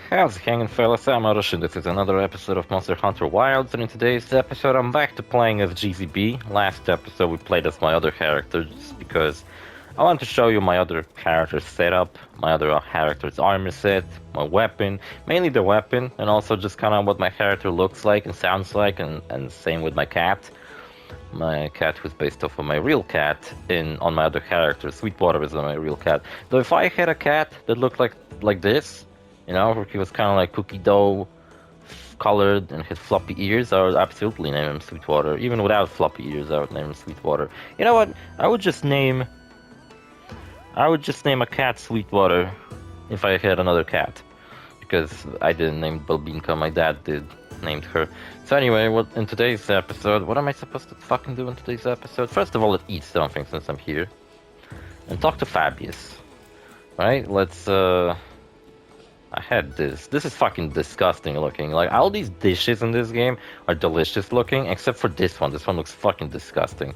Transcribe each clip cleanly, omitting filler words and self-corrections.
How's it hanging, fellas? I'm OrosZ, and this is another episode of Monster Hunter Wilds, and in today's episode I'm back to playing as GZB. Last episode we played as my other character, just because I want to show you my other character's setup, my other character's armor set, my weapon, mainly the weapon, and also just kind of what my character looks like and sounds like, and same with my cat. My cat was based off of my real cat on my other character. Sweetwater is my real cat. Though if I had a cat that looked like this, you know, he was kind of like cookie dough colored and had floppy ears, I would absolutely name him Sweetwater. Even without floppy ears, I would name him Sweetwater. You know what? I would just name a cat Sweetwater if I had another cat. Because I didn't name Balbinka, my dad did, named her. So anyway, in today's episode, what am I supposed to fucking do in today's episode? First of all, let's eat something since I'm here. And talk to Fabius. Right? I had this. This is fucking disgusting looking. Like, all these dishes in this game are delicious looking, except for this one. This one looks fucking disgusting.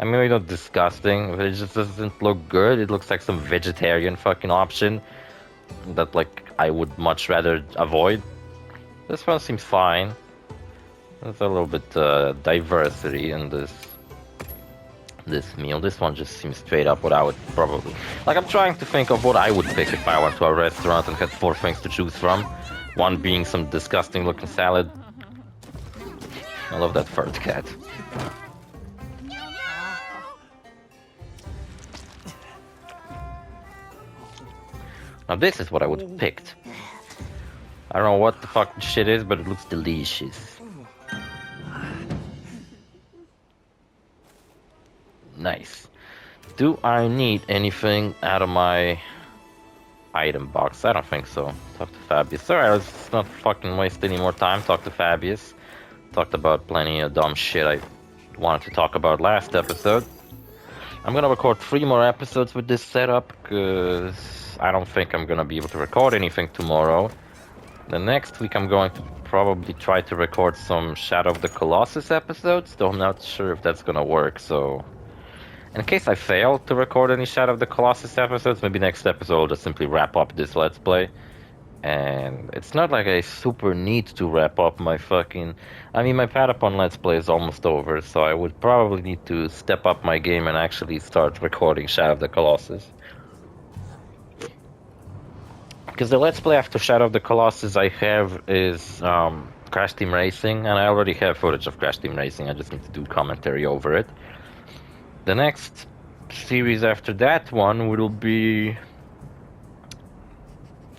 I mean, maybe not disgusting, but it just doesn't look good. It looks like some vegetarian fucking option that, like, I would much rather avoid. This one seems fine. There's a little bit diversity in this meal. This one just seems straight up what I would probably... Like, I'm trying to think of what I would pick if I went to a restaurant and had 4 things to choose from. One being some disgusting looking salad. I love that furred cat. Now this is what I would have picked. I don't know what the fuck shit is, but it looks delicious. Nice. Do I need anything out of my item box? I don't think so. Talk to Fabius. Alright, let's not fucking waste any more time. Talk to Fabius. Talked about plenty of dumb shit I wanted to talk about last episode. I'm gonna record 3 more episodes with this setup, because I don't think I'm gonna be able to record anything tomorrow. The next week I'm going to probably try to record some Shadow of the Colossus episodes, though I'm not sure if that's gonna work, so... In case I fail to record any Shadow of the Colossus episodes, maybe next episode I'll just simply wrap up this Let's Play. And it's not like I super need to wrap up my fucking... I mean, my Patapon Let's Play is almost over, so I would probably need to step up my game and actually start recording Shadow of the Colossus. Because the Let's Play after Shadow of the Colossus I have is Crash Team Racing, and I already have footage of Crash Team Racing, I just need to do commentary over it. The next series after that one will be...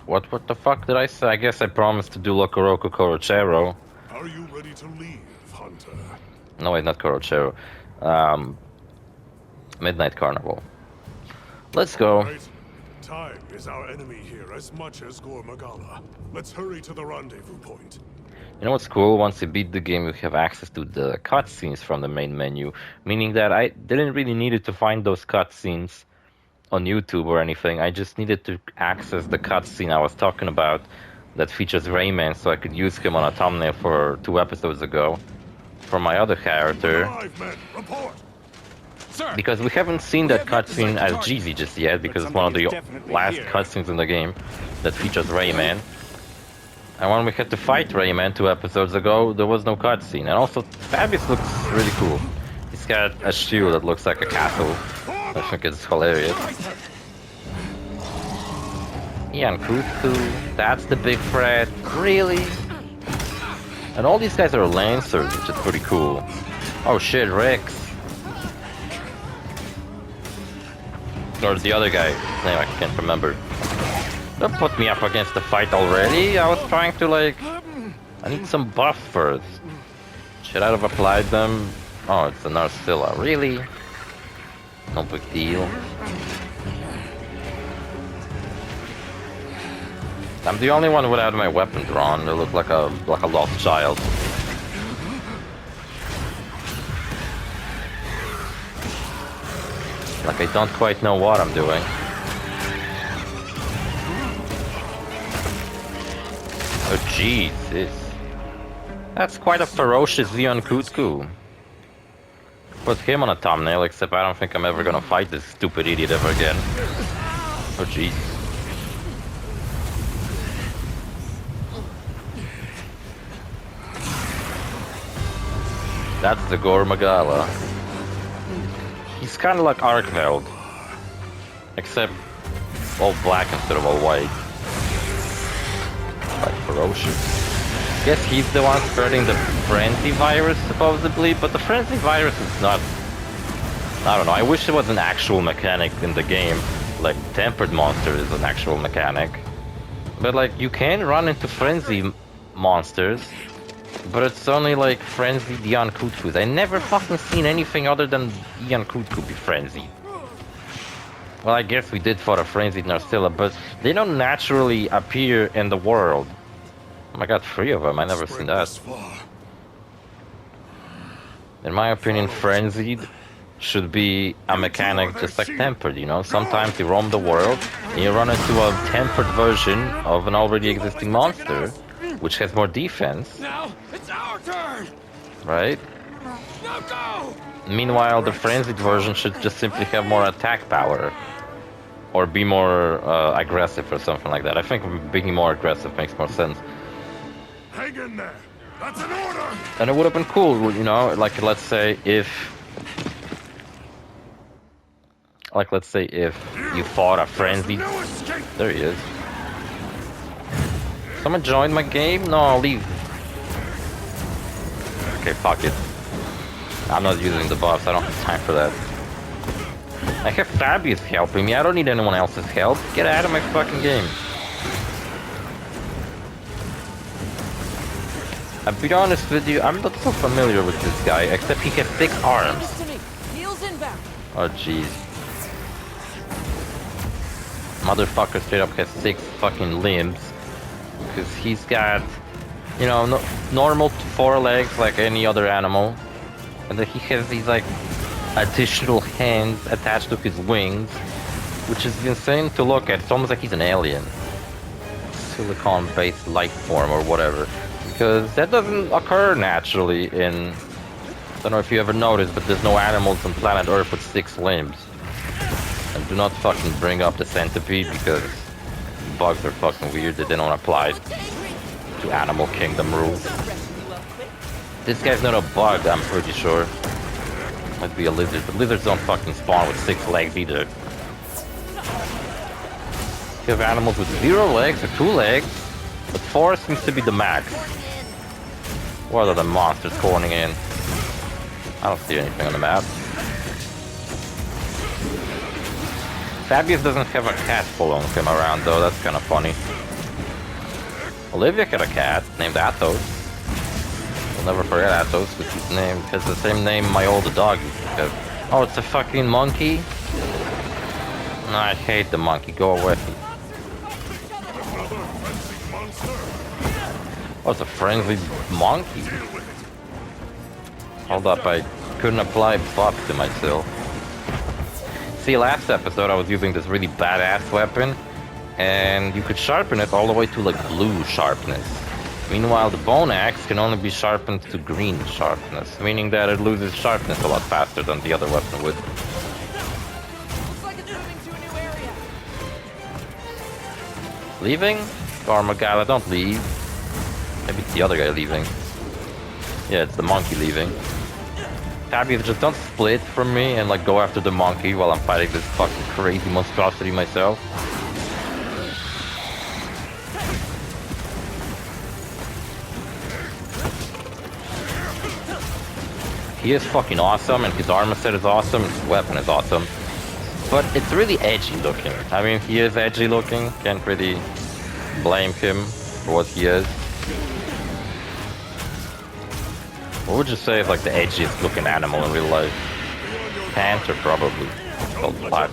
What the fuck did I say? I guess I promised to do Locoroco Corochero. Are you ready to leave, Hunter? No, wait, not Corochero. Midnight Carnival. Let's go. Right. Time is our enemy here as much as Gore Magala. Let's hurry to the rendezvous point. You know what's cool? Once you beat the game, you have access to the cutscenes from the main menu. Meaning that I didn't really need to find those cutscenes on YouTube or anything. I just needed to access the cutscene I was talking about that features Rayman, so I could use him on a thumbnail for 2 episodes ago for my other character. Arrive, men. Report. Sir, because we haven't seen that cutscene as GZ just yet, because it's one of the last cutscenes in the game that features Rayman. And when we had to fight Rayman 2 episodes ago, there was no cutscene. And also, Fabius looks really cool. He's got a shield that looks like a castle. I think it's hilarious. Ian Kutku, that's the big threat. Really? And all these guys are Lancers, which is pretty cool. Oh shit, Rex. Or the other guy, his name I can't remember. Don't put me up against the fight already. I was trying to, like... I need some buff first. Should I have applied them? Oh, it's an Narcilla. Really? No big deal. I'm the only one without my weapon drawn. I look like a lost child. Like I don't quite know what I'm doing. Oh Jesus. That's quite a ferocious Leon Kutku. Put him on a thumbnail, except I don't think I'm ever gonna fight this stupid idiot ever again. Oh jeez. That's the Gore Magala. He's kind of like Arkveld, except all black instead of all white. Like ferocious. Guess he's the one spreading the frenzy virus, supposedly, but the frenzy virus is not... I don't know, I wish it was an actual mechanic in the game. Like, tempered monster is an actual mechanic. But like, you can run into frenzy monsters, but it's only like frenzied Yankutkus. I never fucking seen anything other than Yankutku be frenzied. Well, I guess we did for a frenzied Narcilla, but they don't naturally appear in the world. Oh my god, 3 of them, I never seen that. In my opinion, frenzied should be a mechanic just like tempered, you know? Sometimes you roam the world and you run into a tempered version of an already existing monster, which has more defense. Now it's our turn. Right? Now go. Meanwhile, the frenzied version should just simply have more attack power. Or be more aggressive or something like that. I think being more aggressive makes more sense. Hang in there. That's an order. And it would have been cool, you know, like let's say if you fought a frenzied... No escape. There he is. Someone joined my game? No, I'll leave. Okay, fuck it. I'm not using the buffs, I don't have time for that. I have Fabius helping me, I don't need anyone else's help. Get out of my fucking game. I'll be honest with you, I'm not so familiar with this guy, except he has 6 arms. Oh jeez. Motherfucker straight up has 6 fucking limbs. Because he's got, you know, normal 4 legs like any other animal. And then he has these like additional hands attached to his wings. Which is insane to look at. It's almost like he's an alien. Silicon-based life form or whatever. Because that doesn't occur naturally in... I don't know if you ever noticed, but there's no animals on planet Earth with 6 limbs. And do not fucking bring up the centipede because bugs are fucking weird. They don't apply to Animal Kingdom rules. This guy's not a bug, I'm pretty sure. Might be a lizard, but lizards don't fucking spawn with 6 legs either. You have animals with 0 legs or 2 legs, but 4 seems to be the max. What are the monsters spawning in? I don't see anything on the map. Fabius doesn't have a cat following him around though, that's kinda funny. Olivia had a cat named Athos. I'll never forget Athos, because his name has the same name my older dog used to have. Oh, it's a fucking monkey? No, I hate the monkey, go away. Oh, it's a friendly monkey. Hold up, I couldn't apply buff to myself. See, last episode I was using this really badass weapon, and you could sharpen it all the way to like blue sharpness. Meanwhile, the bone axe can only be sharpened to green sharpness, meaning that it loses sharpness a lot faster than the other weapon would. Looks like it's moving to a new area. Leaving? Gore Magala, don't leave. Maybe it's the other guy leaving. Yeah, it's the monkey leaving. Fabius, just don't split from me and like go after the monkey while I'm fighting this fucking crazy monstrosity myself. He is fucking awesome, and his armor set is awesome, and his weapon is awesome. But it's really edgy looking. I mean, he is edgy looking, can't really blame him for what he is. What would you say is like the edgiest looking animal in real life? Panther, probably. It's called black.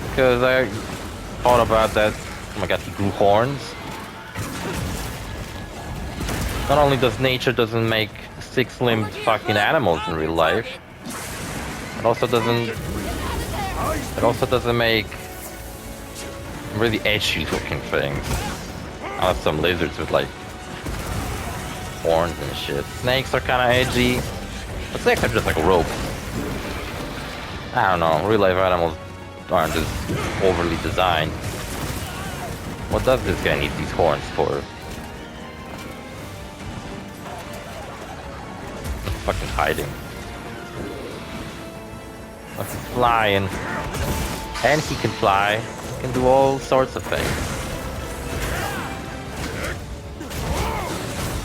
Because I thought about that. Oh my god, he grew horns. Not only does nature doesn't make 6-limbed fucking animals in real life, it also doesn't make really edgy looking things. Unless some lizards with like horns and shit. Snakes are kinda edgy, but snakes are just like ropes. I don't know, real life animals aren't just overly designed. What does this guy need these horns for? fucking hiding. Oh, he's flying. And he can fly. He can do all sorts of things.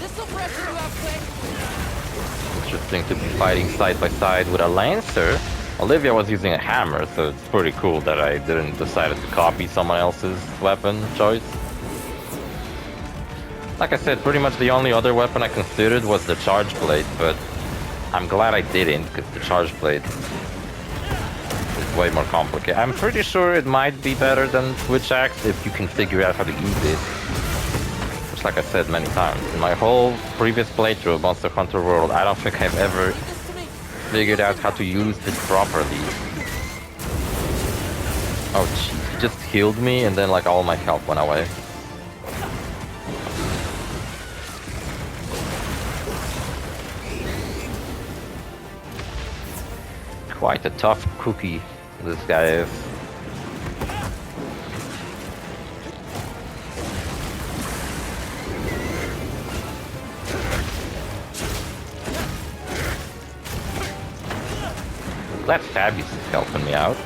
This'll pressure you out quick. Interesting to be fighting side by side with a Lancer. Olivia was using a hammer, so it's pretty cool that I didn't decide to copy someone else's weapon choice. Like I said, pretty much the only other weapon I considered was the charge blade, but I'm glad I didn't, because the charge blade is way more complicated. I'm pretty sure it might be better than Switch Axe if you can figure out how to use it. Which, like I said many times, in my whole previous playthrough of Monster Hunter World, I don't think I've ever figured out how to use this properly. Oh jeez, he just healed me and then like all my health went away. Quite a tough cookie this guy is. Glad Fabius is helping me out.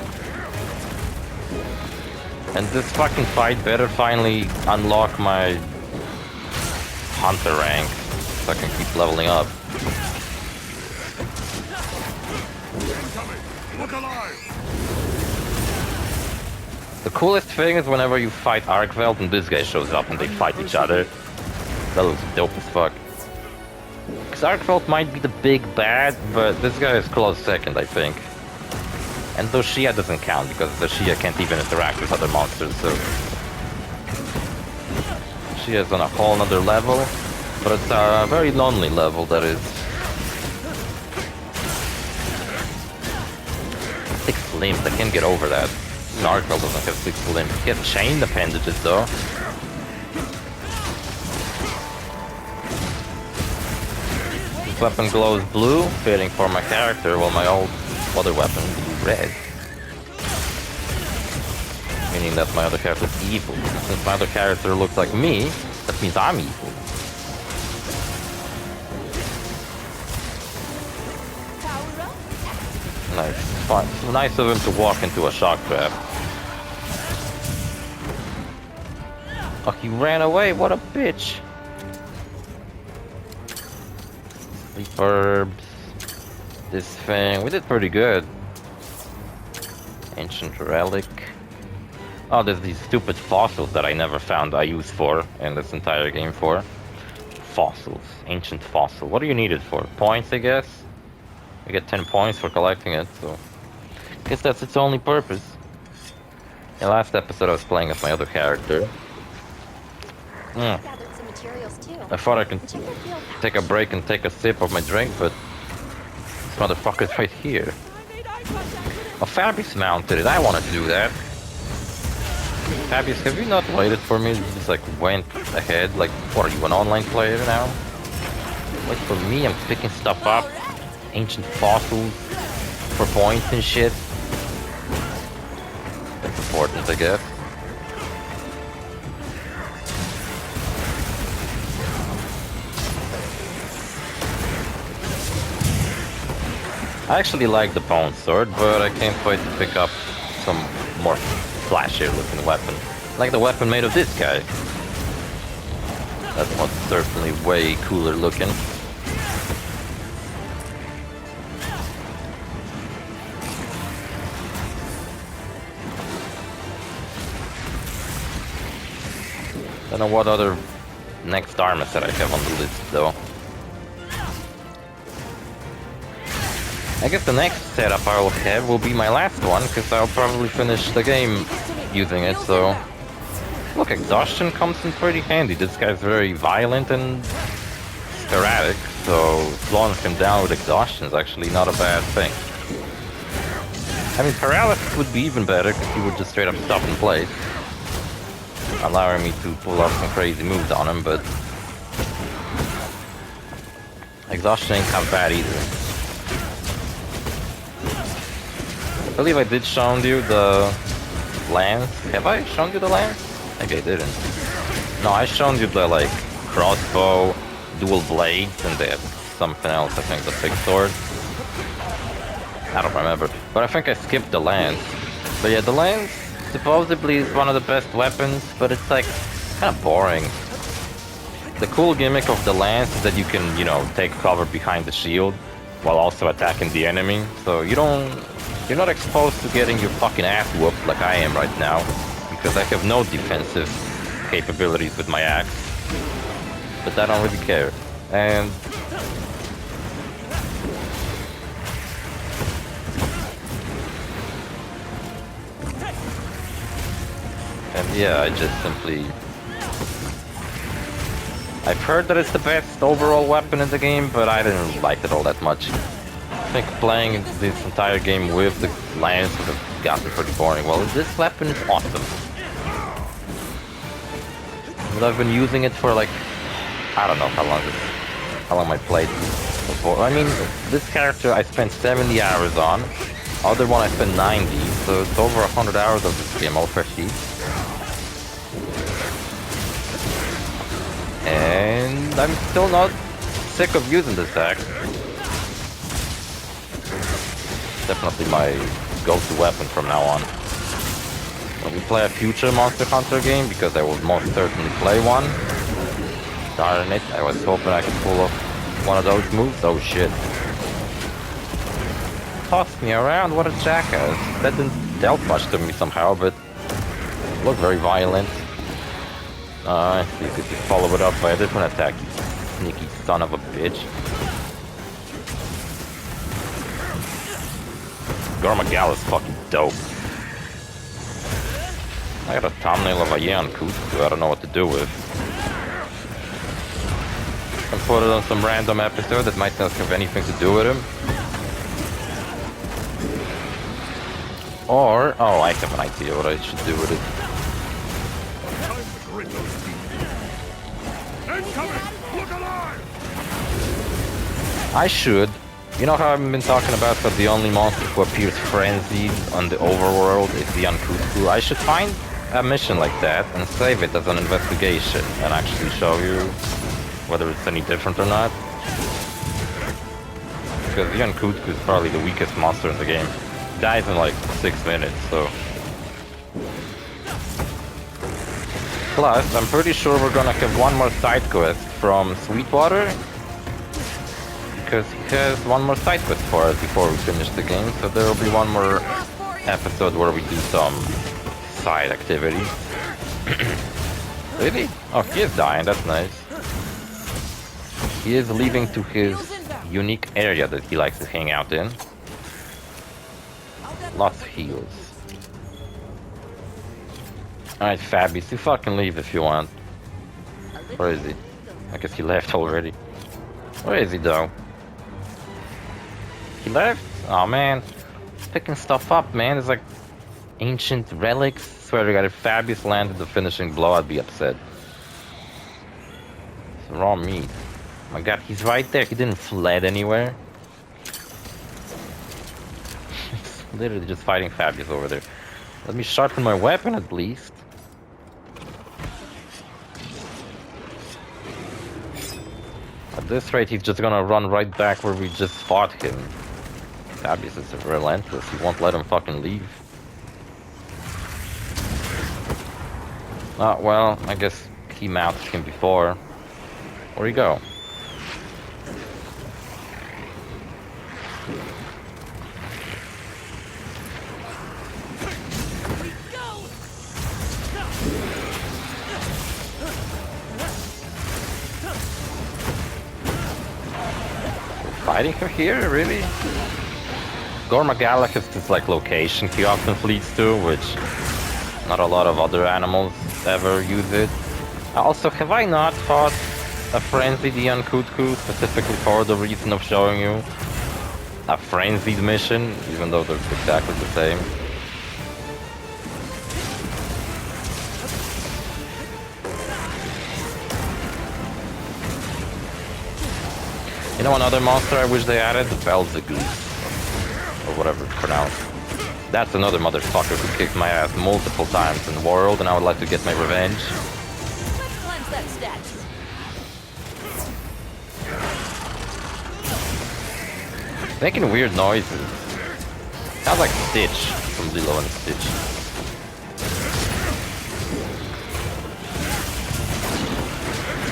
And this fucking fight better finally unlock my hunter rank so I can keep leveling up. Look alive! The coolest thing is whenever you fight Arkveld and this guy shows up and they fight each other. That looks dope as fuck. Because Arkveld might be the big bad, but this guy is close second, I think. And though Shia doesn't count, because the Shia can't even interact with other monsters, so... Shia's on a whole nother level, but it's a very lonely level, that is. 6 limbs, I can't get over that. Arkveld doesn't have 6 limbs. He has chain appendages, though. This weapon glows blue, fitting for my character, while my old other weapon is red. Meaning that my other character is evil. Since my other character looks like me, that means I'm evil. Power up. Nice. Fun. It's nice of him to walk into a shock trap. Oh, he ran away, what a bitch! Reverbs. This thing, we did pretty good. Ancient relic. Oh, there's these stupid fossils that I never found a use for in this entire game for. Fossils. Ancient fossil. What do you need it for? Points, I guess? You get 10 points for collecting it, so... I guess that's its only purpose. In the last episode I was playing as my other character. Gathered some materials too. I thought I could Check the field pouch. take a break and take a sip of my drink, but... this motherfucker's right here. I made eye contact with it. Oh, Fabius mounted it. I wanted to do that. Fabius, have you not waited for me? You just like went ahead. Like, what are you, an online player now? Wait for me. I'm picking stuff up. Ancient fossils for points and shit. That's important, I guess. I actually like the bone sword, but I can't wait to pick up some more flashier looking weapon. Like the weapon made of this guy. That one's certainly way cooler looking. Don't know what other next armor set I have on the list though. I guess the next setup I will have will be my last one, because I'll probably finish the game using it, so... Look, exhaustion comes in pretty handy. This guy's very violent and sporadic, so slowing him down with exhaustion is actually not a bad thing. I mean, paralysis would be even better, because he would just straight up stop in place, allowing me to pull off some crazy moves on him, but... exhaustion ain't that bad either. I believe I did show you the lance. Have I shown you the lance? Maybe I didn't. No, I shown you the like crossbow, dual blades, and the something else. I think the big sword. I don't remember, but I think I skipped the lance. But yeah, the lance supposedly is one of the best weapons, but it's like kind of boring. The cool gimmick of the lance is that you can, you know, take cover behind the shield while also attacking the enemy. So you're not exposed to getting your fucking ass whooped like I am right now, because I have no defensive capabilities with my axe. But I don't really care. And yeah, I just simply... I've heard that it's the best overall weapon in the game, but I didn't like it all that much. I think playing this entire game with the lance would have gotten pretty boring. Well, this weapon is awesome. But I've been using it for like... I don't know how long I played before. I mean, this character I spent 70 hours on. Other one I spent 90, so it's over 100 hours of this game already. And I'm still not sick of using this axe. Definitely my go-to weapon from now on. When we play a future Monster Hunter game, because I will most certainly play one. Darn it, I was hoping I could pull off one of those moves. Oh shit. Tossed me around, what a jackass. That didn't dealt much to me somehow, but looked very violent. I see, you could just follow it up by a different attack, you sneaky son of a bitch. Gore Magala is fucking dope. I got a thumbnail of a Bandicoot, who I don't know what to do with. I put it on some random episode that might not have anything to do with him. Or, oh, I have an idea what I should do with it. I should. You know how I've been talking about that the only monster who appears frenzied on the overworld is the Bandicoot? I should find a mission like that and save it as an investigation and actually show you whether it's any different or not. Because the Bandicoot is probably the weakest monster in the game. Dies in like 6 minutes, so... Plus, I'm pretty sure we're gonna have one more side quest from Sweetwater. Because he has one more side quest for us before we finish the game, so there will be one more episode where we do some side activities. Really? Oh, he is dying, that's nice. He is leaving to his unique area that he likes to hang out in. Lots of heals. Alright, Fabius, you fucking leave if you want. Where is he? I guess he left already. Where is he though? He left? Oh man. Picking stuff up, man. It's like ancient relics. Swear to God, if Fabius landed the finishing blow, I'd be upset. It's raw meat. Oh my God, he's right there. He didn't fled anywhere. He's literally just fighting Fabius over there. Let me sharpen my weapon at least. At this rate, he's just gonna run right back where we just fought him. Fabius is relentless. He won't let him fucking leave. Oh, well, I guess he mounted him before. Where'd he go? Fighting him here, really? Gore Magala has this like location he often flees to, which not a lot of other animals ever use it. Also, have I not fought a frenzied Bandicoot specifically for the reason of showing you a frenzied mission, even though they're exactly the same? You know another monster I wish they added? The Bandicoot. Or whatever it's pronounced. That's another motherfucker who kicked my ass multiple times in the world, and I would like to get my revenge. Let's cleanse that stat. Making weird noises. Sounds like Stitch from Lilo and Stitch.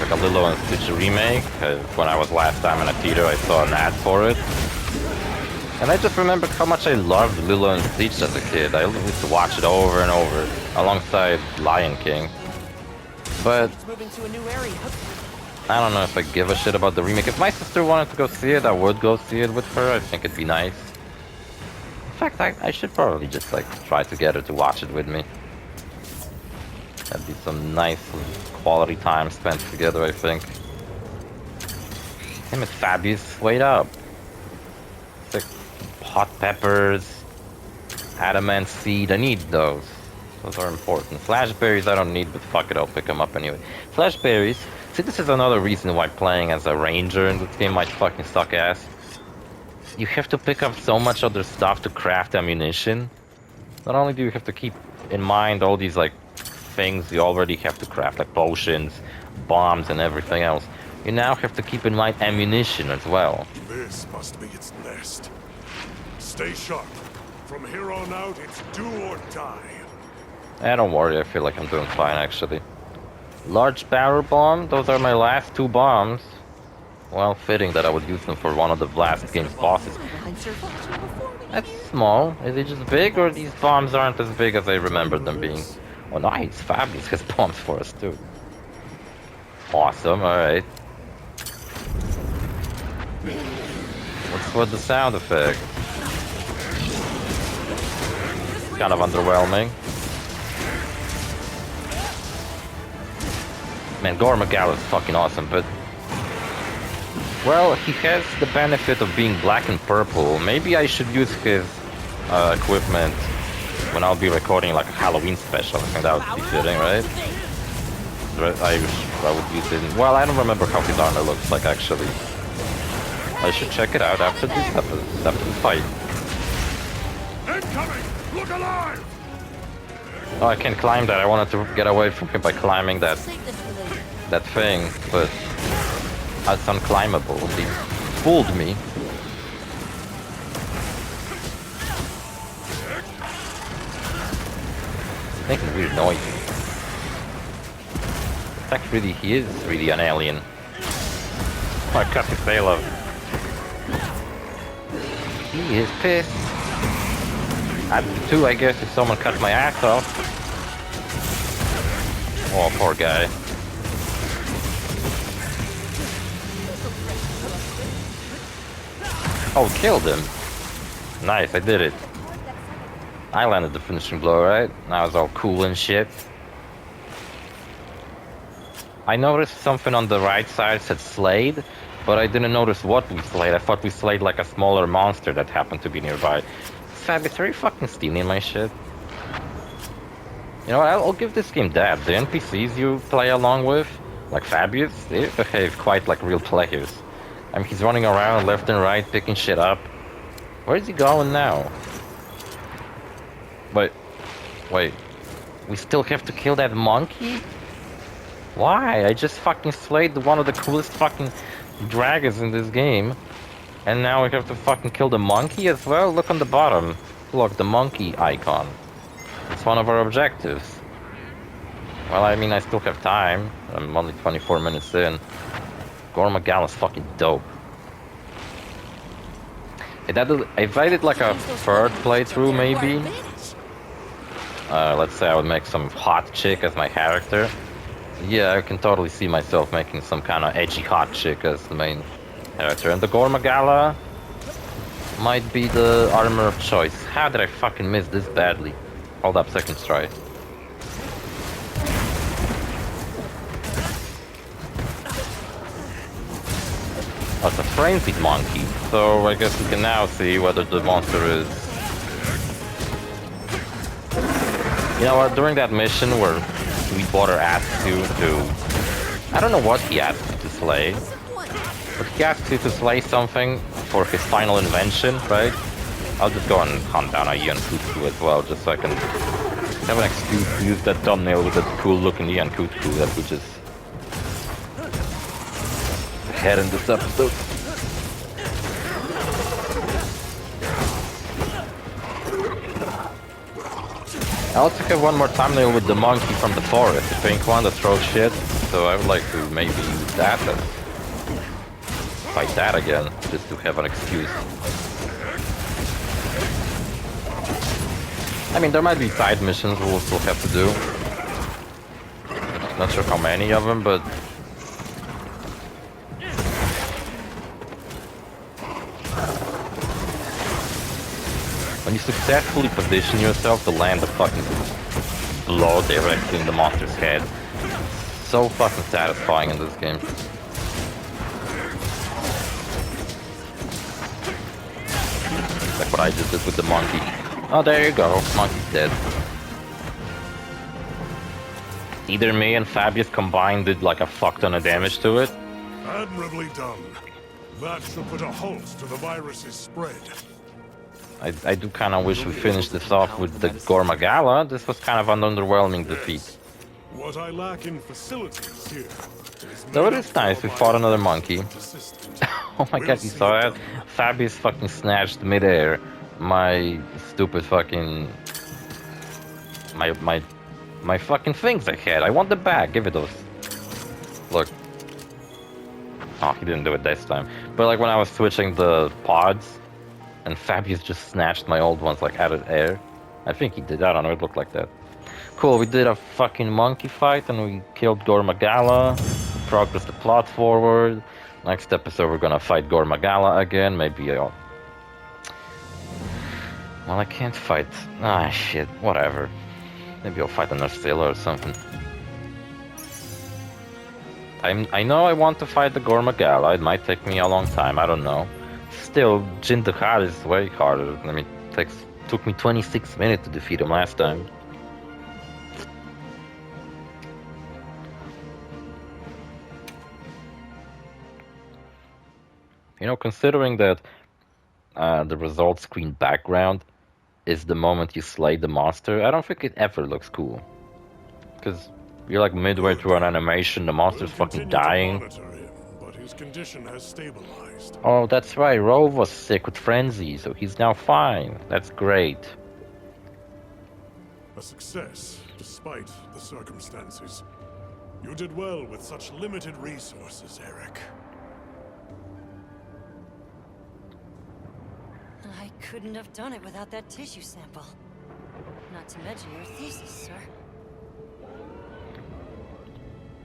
Like a Lilo and Stitch remake. When I was last time in a theater, I saw an ad for it. And I just remembered how much I loved Lilo and Stitch as a kid. I used to watch it over and over, alongside Lion King. But It's moving to a new area. I don't know if I give a shit about the remake. If my sister wanted to go see it, I would go see it with her. I think it'd be nice. In fact, I should probably just like try to get her to watch it with me. That'd be some nice quality time spent together, I think. Hey, Miss Fabius, wait up. It's like hot peppers, adamant seed. I need those. Those are important. Flashberries I don't need, but fuck it, I'll pick them up anyway. Flashberries. See, this is another reason why playing as a ranger in this game might fucking suck ass. You have to pick up so much other stuff to craft ammunition. Not only do you have to keep in mind all these like things you already have to craft, like potions, bombs, and everything else, you now have to keep in mind ammunition as well. This must be its nest. Stay sharp. From here on out, it's do or die. Don't worry, I feel like I'm doing fine actually. Large barrel bomb, those are my last two bombs. Well, fitting that I would use them for one of the last game's bosses. That's small. Is it just big, or these bombs aren't as big as I remembered them being? Oh nice, Fabius has bombs for us too. Awesome, alright. What's with the sound effect? Kind of underwhelming. Man, Gore Magala is fucking awesome, but... Well, he has the benefit of being black and purple. Maybe I should use his equipment when I'll be recording like a Halloween special. I think that would be fitting, right? I would use it. Well, I don't remember how his armor looks like actually. I should check it out after this episode, after the fight. Incoming! Look alive! Oh, I can't climb that. I wanted to get away from him by climbing that thing, but it's unclimbable. He fooled me. Making weird noises. In fact, really, he is really an alien. Oh, I cut his tail off. He is pissed. I'd be too, I guess, if someone cut my ass off. Oh, poor guy. Oh, killed him. Nice, I did it. I landed the finishing blow, right? Now it's all cool and shit. I noticed something on the right side said Slade, but I didn't notice what we slayed. I thought we slayed like a smaller monster that happened to be nearby. Fabius, are you fucking stealing my shit? You know what, I'll give this game that. The NPCs you play along with, like Fabius, they behave quite like real players. I mean, he's running around left and right, picking shit up. Where's he going now? Wait. We still have to kill that monkey? Why? I just fucking slayed one of the coolest fucking dragons in this game. And now we have to fucking kill the monkey as well? Look on the bottom. Look, the monkey icon. It's one of our objectives. Well, I mean, I still have time. I'm only 24 minutes in. Gore Magala is fucking dope. If I did like a third playthrough, maybe. Let's say I would make some hot chick as my character. Yeah, I can totally see myself making some kind of edgy hot chick as the main character. And the Gore Magala might be the armor of choice. How did I fucking miss this badly? Hold up, second try. Oh, it's a frenzied monkey, so I guess we can now see whether the monster is... You know what, during that mission where Sweetwater asks you to... I don't know what he asks you to slay, but he asks you to slay something for his final invention, right? I'll just go and hunt down a Ian Kutku as well, just so I can have an excuse to use that thumbnail with that cool looking Ian Kutku that we just had in this episode. I also have one more thumbnail with the monkey from the forest, the pink one that throws shit. So I would like to maybe use that and fight that again, just to have an excuse. I mean, there might be side missions we'll still have to do. Not sure how many of them, but when you successfully position yourself to land the fucking blow directly in the monster's head, so fucking satisfying in this game. Like what I just did with the monkey. Oh, there you go, monkey's dead. Either me and Fabius combined did like a fuck ton of damage to it. Admirably done. That should put a halt to the virus's spread. I do kind of wish we finished this off with the Gore Magala. This was kind of an underwhelming defeat. What I lack in facilities here is Though it is nice, we fought another monkey. Oh my god, you saw that? Fabius fucking snatched midair my stupid fucking... My fucking things I had. I want them back, give it those. Look. Oh, he didn't do it this time. But like when I was switching the pods, and Fabius just snatched my old ones like out of air. I think he did, I don't know, it looked like that. Cool, we did a fucking monkey fight and we killed Gore Magala. Progressed the plot forward. Next episode we're gonna fight Gore Magala again, maybe I'll... Well, I can't fight... Ah, shit, whatever. Maybe I'll fight an Ursula or something. I know I want to fight the Gore Magala, it might take me a long time, I don't know. Still, Jin Dakhar is way harder. I mean, took me 26 minutes to defeat him last time. You know, considering that the result screen background is the moment you slay the monster, I don't think it ever looks cool. Because you're like midway through an animation, the monster's fucking dying. But his condition has stabilized. Oh, that's right, Rove was sick with frenzy, so he's now fine. That's great. A success, despite the circumstances. You did well with such limited resources, Eric. I couldn't have done it without that tissue sample. Not to mention your thesis, sir.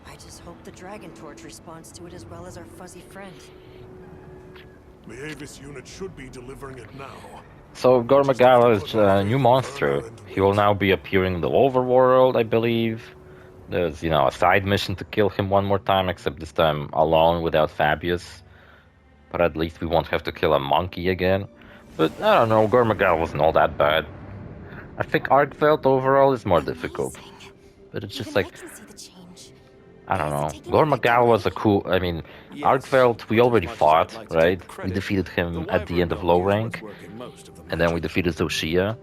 I just hope the Dragon Torch responds to it as well as our fuzzy friend. The Avis unit should be delivering it now. So Gore Magala is a new monster. He will now be appearing in the overworld, I believe. There's, you know, a side mission to kill him one more time, except this time alone without Fabius. But at least we won't have to kill a monkey again. But I don't know, Gore Magala wasn't all that bad. I think Arkveld overall is more difficult. But it's just like... I don't know. Gore Magala was a cool... I mean, Arkveld we already fought, right? We defeated him at the end of low rank. And then we defeated Zoshia.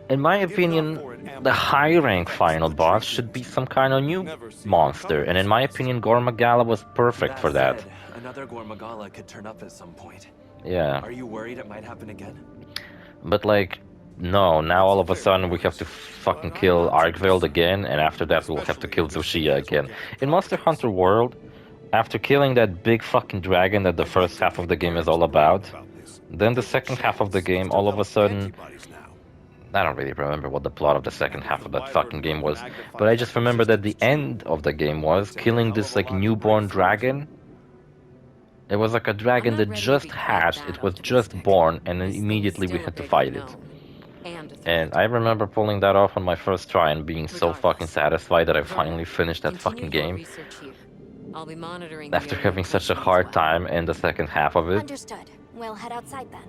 In my opinion, the high rank final boss should be some kind of new monster. And in my opinion, Gore Magala was perfect for that. Another Gore Magala could turn up at some point. Yeah. Are you worried it might happen again? But like... No, now all of a sudden we have to fucking kill Arkveld again, and after that we'll have to kill Zoshia again. In Monster Hunter World, after killing that big fucking dragon that the first half of the game is all about, then the second half of the game, all of a sudden... I don't really remember what the plot of the second half of that fucking game was, but I just remember that the end of the game was killing this like newborn dragon. It was like a dragon that just hatched, it was just born, and then immediately we had to fight it. And I remember pulling that off on my first try and being so fucking satisfied that I finally finished that fucking game. After having such a hard time in the second half of it. Understood. We'll head outside then.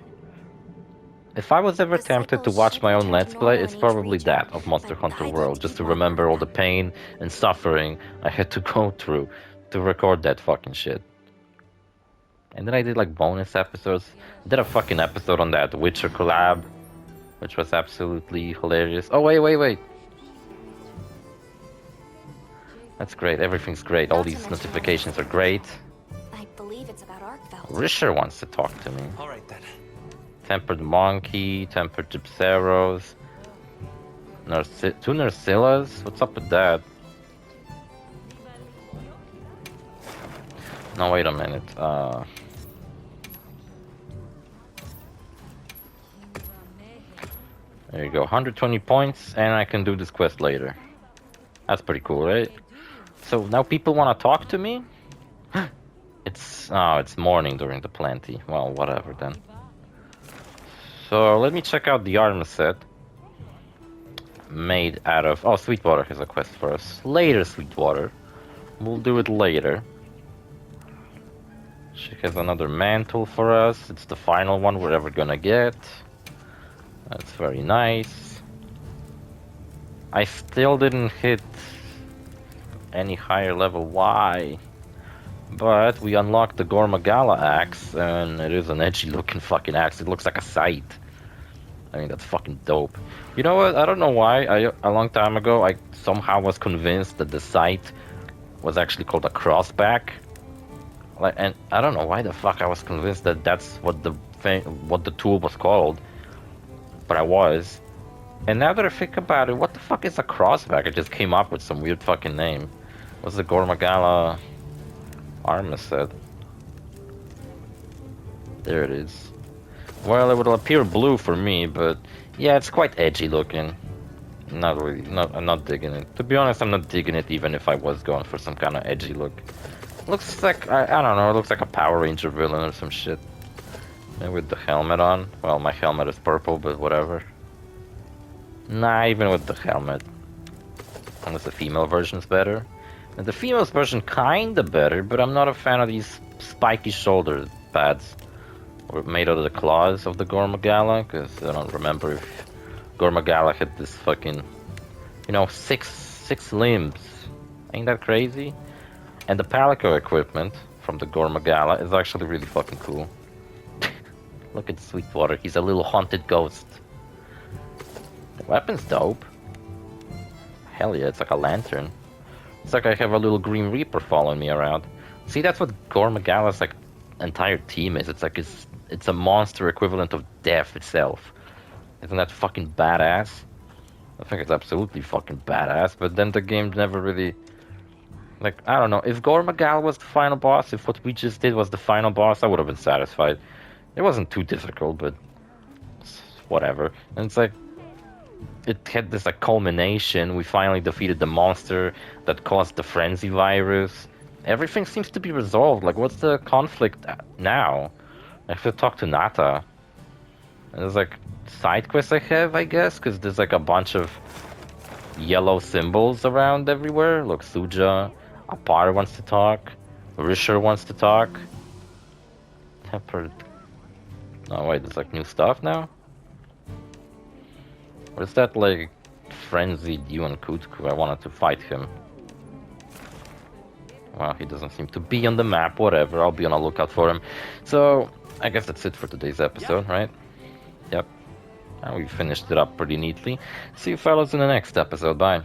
If I was ever tempted to watch my own Let's Play, it's probably that of Monster Hunter World, just to remember all the pain and suffering I had to go through to record that fucking shit. And then I did like bonus episodes. I did a fucking episode on that Witcher collab, which was absolutely hilarious. Oh, wait. That's great. Everything's great. All these notifications are great. I believe it's about Arkveld. Risher wants to talk to me. Alright then. Tempered Monkey, Tempered Gypseros. Two Narcillas? What's up with that? No, wait a minute. There you go, 120 points, and I can do this quest later. That's pretty cool, right? So now people want to talk to me? It's morning during the plenty. Well, whatever then. So let me check out the armor set. Made out of... Oh, Sweetwater has a quest for us. Later, Sweetwater. We'll do it later. She has another mantle for us. It's the final one we're ever gonna get. That's very nice. I still didn't hit any higher level. Why? But we unlocked the Gore Magala axe, and it is an edgy looking fucking axe. It looks like a scythe. I mean, that's fucking dope. You know what? I don't know why. A long time ago, I somehow was convinced that the scythe was actually called a crossback. Like, and I don't know why the fuck I was convinced that that's what the tool was called. But I was. And now that I think about it, what the fuck is a crossback? I just came up with some weird fucking name. What's the Gore Magala armor set? There it is. Well, it would appear blue for me, but yeah, it's quite edgy looking. Not really, I'm not digging it. To be honest, I'm not digging it even if I was going for some kind of edgy look. Looks like, I don't know, it looks like a Power Ranger villain or some shit. And with the helmet on. Well, my helmet is purple, but whatever. Nah, even with the helmet. Unless the female version's better. And the female's version kinda better, but I'm not a fan of these spiky shoulder pads. Made out of the claws of the Gore Magala, because I don't remember if Gore Magala had this fucking, you know, six limbs. Ain't that crazy? And the Palico equipment from the Gore Magala is actually really fucking cool. Look at Sweetwater, he's a little haunted ghost. The weapon's dope. Hell yeah, it's like a lantern. It's like I have a little Green Reaper following me around. See, that's what Gore Magala's like entire team is. It's like it's a monster equivalent of death itself. Isn't that fucking badass? I think it's absolutely fucking badass, but then the game never really... Like, I don't know, if Gore Magala was the final boss, if what we just did was the final boss, I would have been satisfied. It wasn't too difficult, but... whatever. And it's like... It had this like culmination, we finally defeated the monster that caused the frenzy virus. Everything seems to be resolved, like what's the conflict now? I have to talk to Nata. And there's like side quests I have, I guess, because there's like a bunch of yellow symbols around everywhere. Look, Suja, Apar wants to talk, Risher wants to talk. Tempered. Oh wait, there's like new stuff now? Or is that like frenzied Yuan Kutku? I wanted to fight him. Well, he doesn't seem to be on the map, whatever, I'll be on a lookout for him. So, I guess that's it for today's episode, right? Yep. And we finished it up pretty neatly. See you fellas in the next episode, bye.